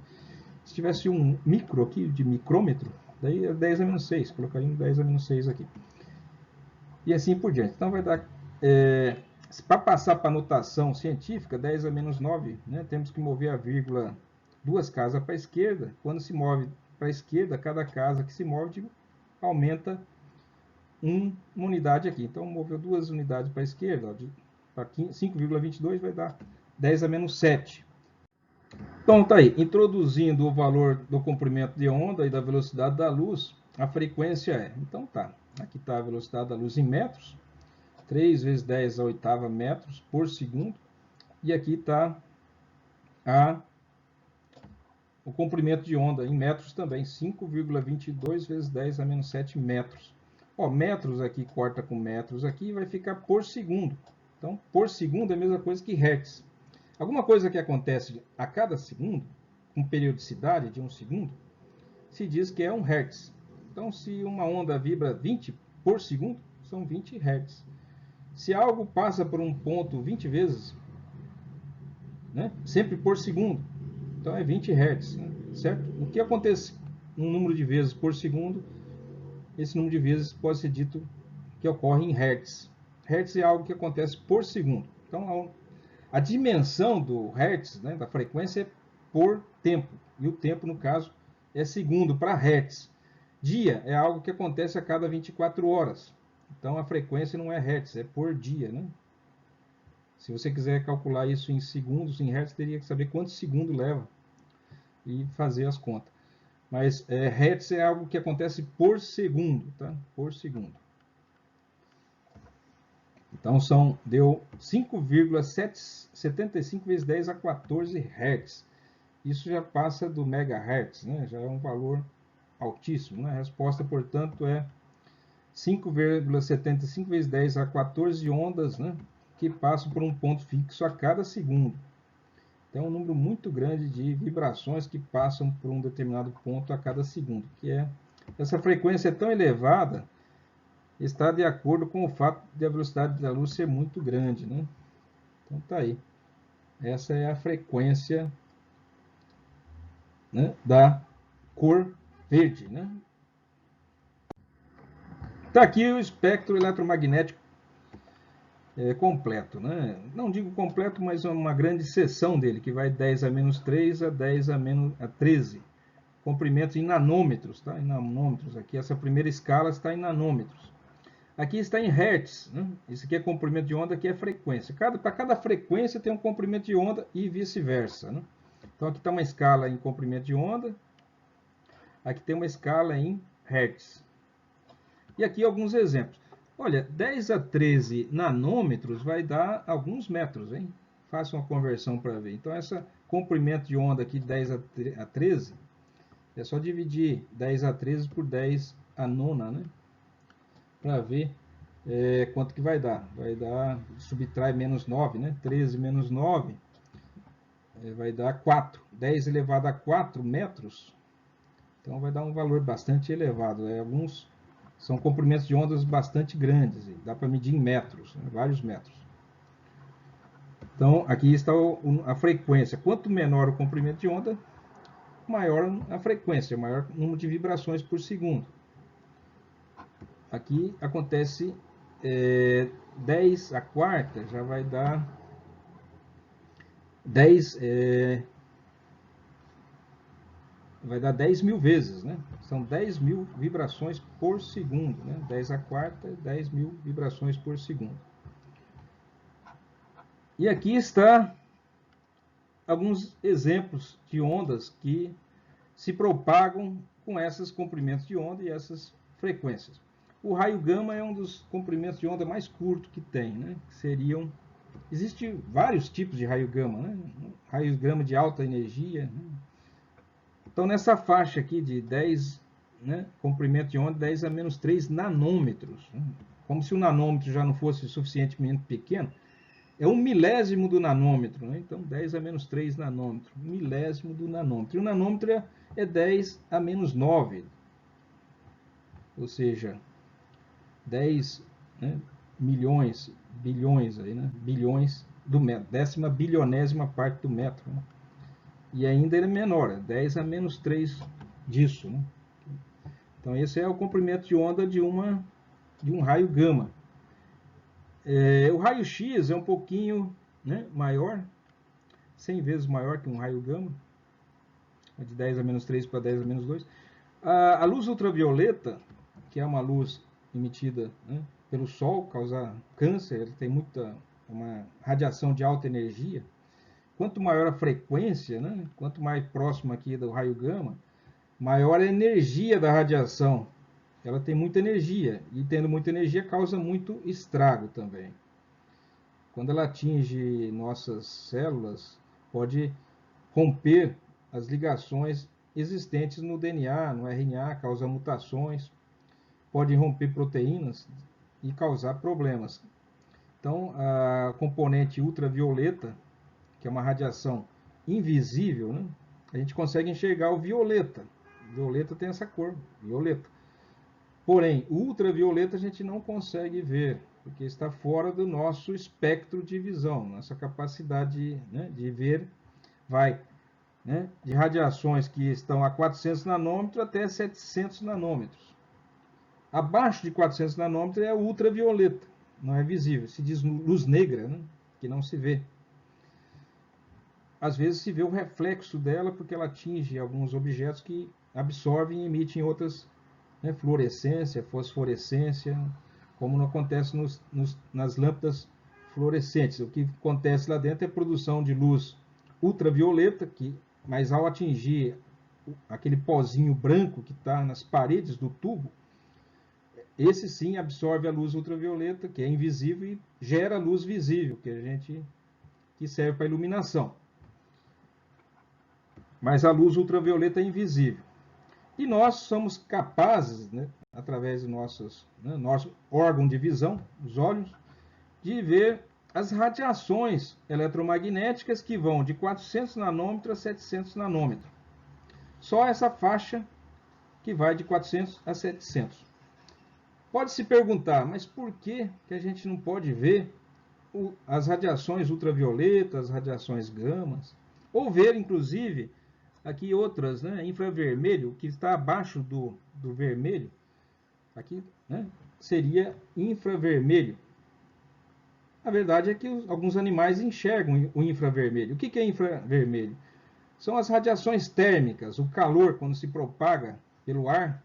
A: Se tivesse um micro aqui, de micrômetro, daí é 10 a menos 6. Colocaria um 10 a menos 6 aqui. E assim por diante. Então vai dar... para passar para a notação científica, 10 a menos 9, né, temos que mover a vírgula 2 casas para a esquerda. Quando se move para a esquerda, cada casa que se move aumenta uma unidade aqui. Então, moveu 2 unidades para a esquerda, para 5,22 vai dar 10 a menos 7. Então, tá aí. Introduzindo o valor do comprimento de onda e da velocidade da luz, a frequência é... Então, tá. Aqui está a velocidade da luz em metros. 3 vezes 10 a oitava metros por segundo. E aqui está o comprimento de onda em metros também. 5,22 vezes 10 a menos 7 metros. Ó, metros aqui corta com metros aqui e vai ficar por segundo. Então, por segundo é a mesma coisa que hertz. Alguma coisa que acontece a cada segundo, com periodicidade de 1 segundo, se diz que é 1 hertz. Então, se uma onda vibra 20 por segundo, são 20 hertz. Se algo passa por um ponto 20 vezes, né, sempre por segundo, então é 20 Hz, né, certo? O que acontece num número de vezes por segundo, esse número de vezes pode ser dito que ocorre em Hertz. Hertz é algo que acontece por segundo. Então, a dimensão do Hertz, né, da frequência, é por tempo. E o tempo, no caso, é segundo para Hertz. Dia é algo que acontece a cada 24 horas. Então, a frequência não é Hertz, é por dia, né? Se você quiser calcular isso em segundos, em hertz, teria que saber quantos segundos leva e fazer as contas. Mas hertz é algo que acontece por segundo, tá? Por segundo. Então deu 5,75 vezes 10 a 14 hertz. Isso já passa do megahertz, né? Já é um valor altíssimo, né? A resposta, portanto, é 5,75 vezes 10 a 14 ondas, né, que passam por um ponto fixo a cada segundo. Então, é um número muito grande de vibrações que passam por um determinado ponto a cada segundo. Essa frequência é tão elevada, está de acordo com o fato de a velocidade da luz ser muito grande, né? Então, tá aí. Essa é a frequência, né, da cor verde, né? Está aqui o espectro eletromagnético completo, né? Não digo completo, mas uma grande seção dele, que vai 10 a menos 3 a 10 a menos 13. Comprimento em nanômetros, tá? Em nanômetros aqui, essa primeira escala está em nanômetros. Aqui está em hertz, né? Isso aqui é comprimento de onda, aqui é frequência. Para cada frequência tem um comprimento de onda e vice-versa, né? Então aqui está uma escala em comprimento de onda, aqui tem uma escala em hertz. E aqui alguns exemplos. Olha, 10 a 13 nanômetros vai dar alguns metros, hein? Faça uma conversão para ver. Então, esse comprimento de onda aqui, 10 a 13, é só dividir 10 a 13 por 10 a nona, né? Para ver quanto que vai dar. Vai dar, subtrai menos 9, né? 13 menos 9 vai dar 4. 10 elevado a 4 metros. Então, vai dar um valor bastante elevado. Alguns... São comprimentos de ondas bastante grandes, dá para medir em metros, né? Vários metros. Então, aqui está a frequência. Quanto menor o comprimento de onda, maior a frequência, maior o número de vibrações por segundo. Aqui acontece 10 a quarta, já vai dar 10... vai dar 10 mil vezes, né? São 10 mil vibrações por segundo, né? 10 a quarta, 10 mil vibrações por segundo. E aqui está alguns exemplos de ondas que se propagam com esses comprimentos de onda e essas frequências. O raio gama é um dos comprimentos de onda mais curto que tem, né? Existem vários tipos de raio gama, né? Raio gama de alta energia, né? Então, nessa faixa aqui de 10, né, comprimento de onda 10 a menos 3 nanômetros, né? Como se o nanômetro já não fosse suficientemente pequeno, é um milésimo do nanômetro, né? Então 10 a menos 3 nanômetro, um milésimo do nanômetro. E o nanômetro é 10 a menos 9, ou seja, 10, né, milhões, bilhões, aí, né? Bilhões do metro, 10ª bilionésima parte do metro. Né? E ainda ele é menor, é 10 a menos 3 disso. Né? Então esse é o comprimento de onda de um raio gama. O raio-x é um pouquinho, né, maior, 100 vezes maior que um raio gama, de 10 a menos 3 para 10 a menos 2. A luz ultravioleta, que é uma luz emitida, né, pelo Sol, causa câncer, ele tem uma radiação de alta energia. Quanto maior a frequência, né, quanto mais próximo aqui do raio gama, maior a energia da radiação. Ela tem muita energia, e tendo muita energia causa muito estrago também. Quando ela atinge nossas células, pode romper as ligações existentes no DNA, no RNA, causar mutações, pode romper proteínas e causar problemas. Então, a componente ultravioleta, que é uma radiação invisível, né? A gente consegue enxergar o violeta. O violeta tem essa cor, violeta. Porém, o ultravioleta a gente não consegue ver, porque está fora do nosso espectro de visão. Nossa capacidade, né, de ver vai, né, de radiações que estão a 400 nanômetros até 700 nanômetros. Abaixo de 400 nanômetros é o ultravioleta, não é visível. Se diz luz negra, né, que não se vê. Às vezes se vê o reflexo dela porque ela atinge alguns objetos que absorvem e emitem outras, né, fluorescência, fosforescência, como não acontece nas lâmpadas fluorescentes. O que acontece lá dentro é a produção de luz ultravioleta, mas ao atingir aquele pozinho branco que está nas paredes do tubo, esse sim absorve a luz ultravioleta, que é invisível, e gera luz visível, que serve para iluminação. Mas a luz ultravioleta é invisível. E nós somos capazes, né, através do nosso órgão de visão, os olhos, de ver as radiações eletromagnéticas que vão de 400 nanômetros a 700 nanômetros. Só essa faixa que vai de 400 a 700. Pode se perguntar, mas por que a gente não pode ver as radiações ultravioletas, as radiações gamas? Ou ver, inclusive, aqui outras, né, infravermelho, que está abaixo do vermelho, aqui, né, seria infravermelho. A verdade é que alguns animais enxergam o infravermelho. O que é infravermelho? São as radiações térmicas, o calor quando se propaga pelo ar,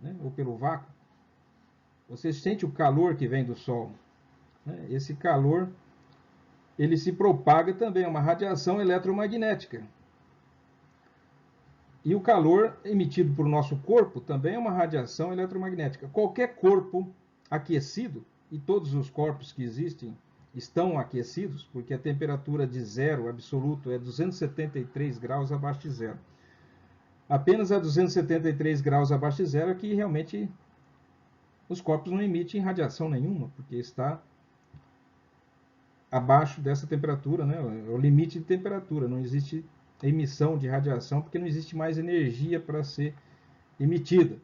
A: né, ou pelo vácuo. Você sente o calor que vem do Sol. Né? Esse calor ele se propaga também, é uma radiação eletromagnética. E o calor emitido por nosso corpo também é uma radiação eletromagnética. Qualquer corpo aquecido, e todos os corpos que existem estão aquecidos, porque a temperatura de zero absoluto é 273 graus abaixo de zero. Apenas a 273 graus abaixo de zero é que realmente os corpos não emitem radiação nenhuma, porque está abaixo dessa temperatura, né? É o limite de temperatura, não existe emissão de radiação, porque não existe mais energia para ser emitida.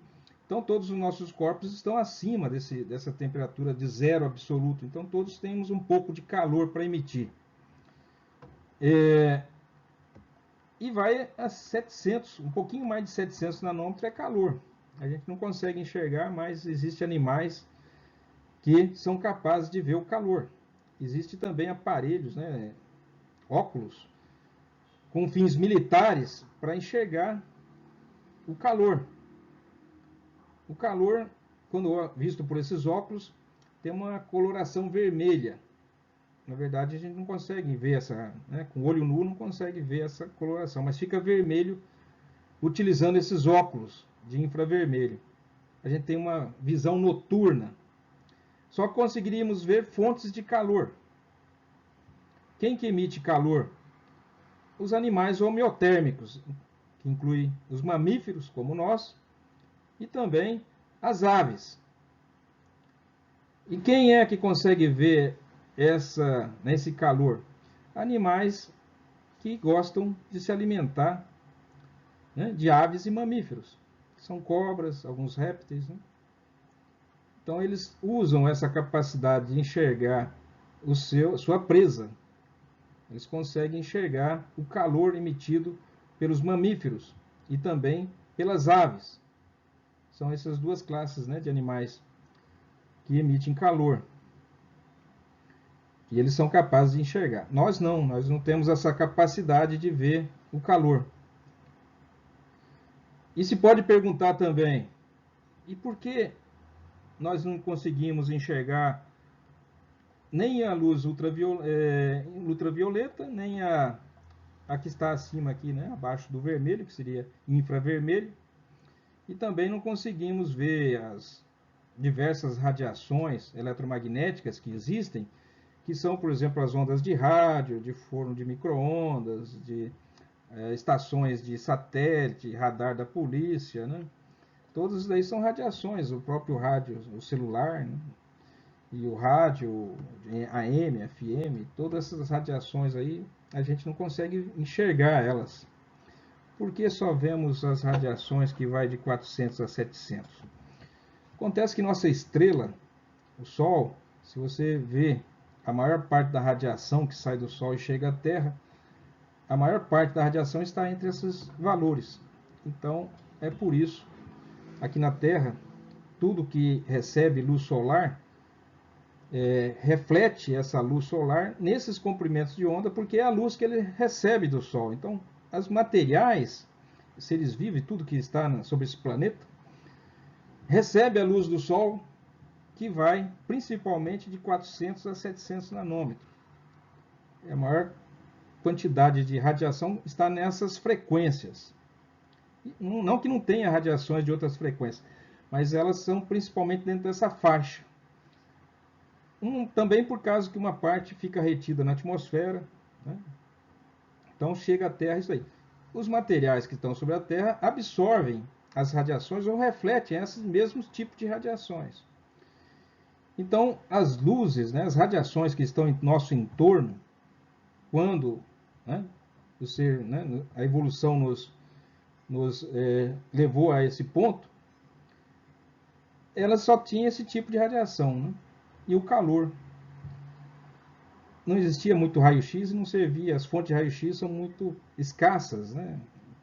A: Então, todos os nossos corpos estão acima dessa temperatura de zero absoluto. Então, todos temos um pouco de calor para emitir. E vai a 700, um pouquinho mais de 700 nanômetros é calor. A gente não consegue enxergar, mas existem animais que são capazes de ver o calor. Existem também aparelhos, né, óculos, com fins militares para enxergar o calor. O calor, quando visto por esses óculos, tem uma coloração vermelha. Na verdade, a gente não consegue ver essa, né, com o olho nu não consegue ver essa coloração, mas fica vermelho utilizando esses óculos de infravermelho. A gente tem uma visão noturna. Só conseguiríamos ver fontes de calor. Quem que emite calor? Os animais homeotérmicos, que inclui os mamíferos, como nós, e também as aves. E quem é que consegue ver esse calor? Animais que gostam de se alimentar, né, de aves e mamíferos. São cobras, alguns répteis. Né? Então eles usam essa capacidade de enxergar sua presa. Eles conseguem enxergar o calor emitido pelos mamíferos e também pelas aves. São essas duas classes, né, de animais que emitem calor. E eles são capazes de enxergar. Nós não temos essa capacidade de ver o calor. E se pode perguntar também, e por que nós não conseguimos enxergar nem a luz ultravioleta, nem a que está acima aqui, né, abaixo do vermelho, que seria infravermelho, e também não conseguimos ver as diversas radiações eletromagnéticas que existem, que são, por exemplo, as ondas de rádio, de forno de micro-ondas, de estações de satélite, radar da polícia, né? Todas isso daí são radiações, o próprio rádio, o celular, né? E o rádio, AM, FM, todas essas radiações aí, a gente não consegue enxergar elas. Por que só vemos as radiações que vai de 400 a 700? Acontece que nossa estrela, o Sol, se você vê a maior parte da radiação que sai do Sol e chega à Terra, a maior parte da radiação está entre esses valores. Então, é por isso, aqui na Terra, tudo que recebe luz solar reflete essa luz solar nesses comprimentos de onda, porque é a luz que ele recebe do Sol. Então, os materiais, seres vivos, tudo que está sobre esse planeta, recebe a luz do Sol, que vai principalmente de 400 a 700 nanômetros. A maior quantidade de radiação está nessas frequências. Não que não tenha radiações de outras frequências, mas elas são principalmente dentro dessa faixa. Também por causa que uma parte fica retida na atmosfera, né? Então chega à Terra isso aí. Os materiais que estão sobre a Terra absorvem as radiações ou refletem esses mesmos tipos de radiações. Então as luzes, né, as radiações que estão em nosso entorno, quando, né, a evolução nos levou a esse ponto, ela só tinha esse tipo de radiação, né? E o calor. Não existia muito raio-x e não servia. As fontes de raio-x são muito escassas, né?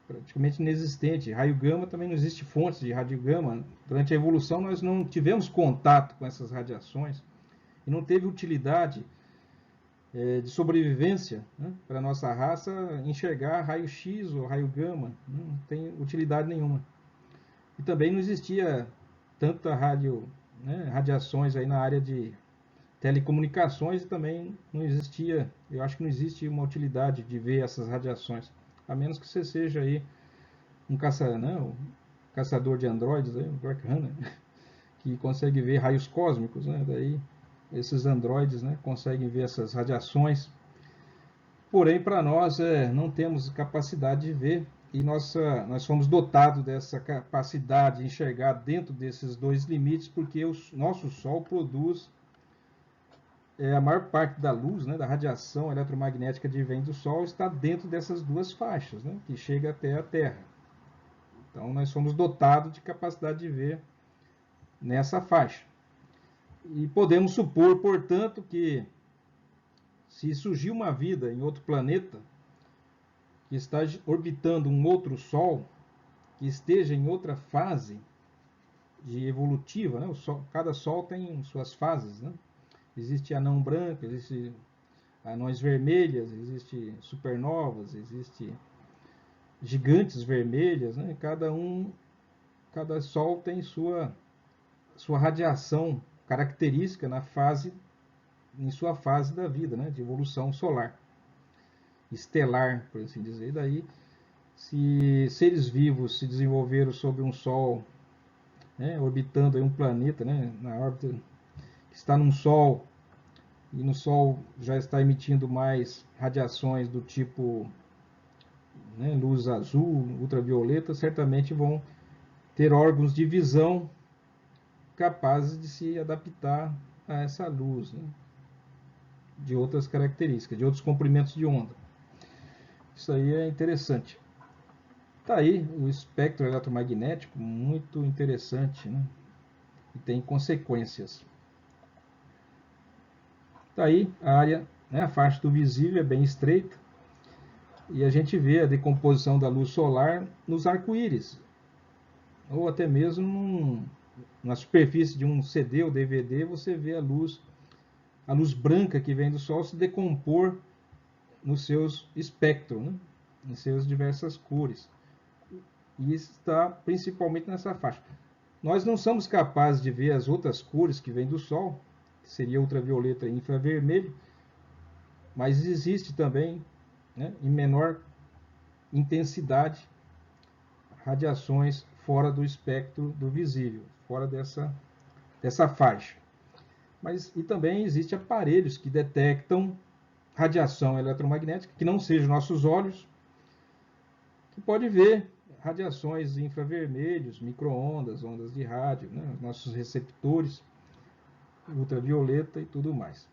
A: Praticamente inexistente. Raio gama também não existe fontes de rádio gama. Durante a evolução nós não tivemos contato com essas radiações e não teve utilidade de sobrevivência, né, para a nossa raça enxergar raio-x ou raio gama. Não tem utilidade nenhuma. E também não existia tanta radiações aí na área de telecomunicações, e também não existia, eu acho que não existe uma utilidade de ver essas radiações, a menos que você seja aí um caçador de androides, um Dark Hunter, que consegue ver raios cósmicos, né? Daí esses androides, né, conseguem ver essas radiações. Porém, para nós não temos capacidade de ver, e nós fomos dotados dessa capacidade de enxergar dentro desses dois limites, porque o nosso Sol produz a maior parte da luz, né, da radiação eletromagnética que vem do Sol, está dentro dessas duas faixas, né, que chega até a Terra. Então, nós somos dotados de capacidade de ver nessa faixa. E podemos supor, portanto, que se surgir uma vida em outro planeta que está orbitando um outro Sol, que esteja em outra fase de evolutiva, né? Cada Sol tem suas fases, né? Existe anão branco, existe anões vermelhas, existe supernovas, existe gigantes vermelhas, né? Cada Sol tem sua radiação característica em sua fase da vida, né? De evolução solar, estelar, por assim dizer. Daí se seres vivos se desenvolveram sobre um Sol, né, orbitando aí um planeta, né, na órbita que está num Sol, e no Sol já está emitindo mais radiações do tipo, né, luz azul, ultravioleta, certamente vão ter órgãos de visão capazes de se adaptar a essa luz, né, de outras características, de outros comprimentos de onda. Isso aí é interessante. Tá aí o espectro eletromagnético, muito interessante, né? E tem consequências. Tá aí a área, né, a faixa do visível é bem estreita, e a gente vê a decomposição da luz solar nos arco-íris, ou até mesmo na superfície de um CD ou DVD, você vê a luz branca que vem do Sol se decompor nos seus espectros, né? Em suas diversas cores. E isso está principalmente nessa faixa. Nós não somos capazes de ver as outras cores que vêm do Sol, que seria ultravioleta e infravermelho, mas existe também, né, em menor intensidade, radiações fora do espectro do visível, fora dessa faixa. Mas e também existem aparelhos que detectam radiação eletromagnética, que não sejam nossos olhos, que pode ver radiações infravermelhos, micro-ondas, ondas de rádio, né, nossos receptores, ultravioleta e tudo mais.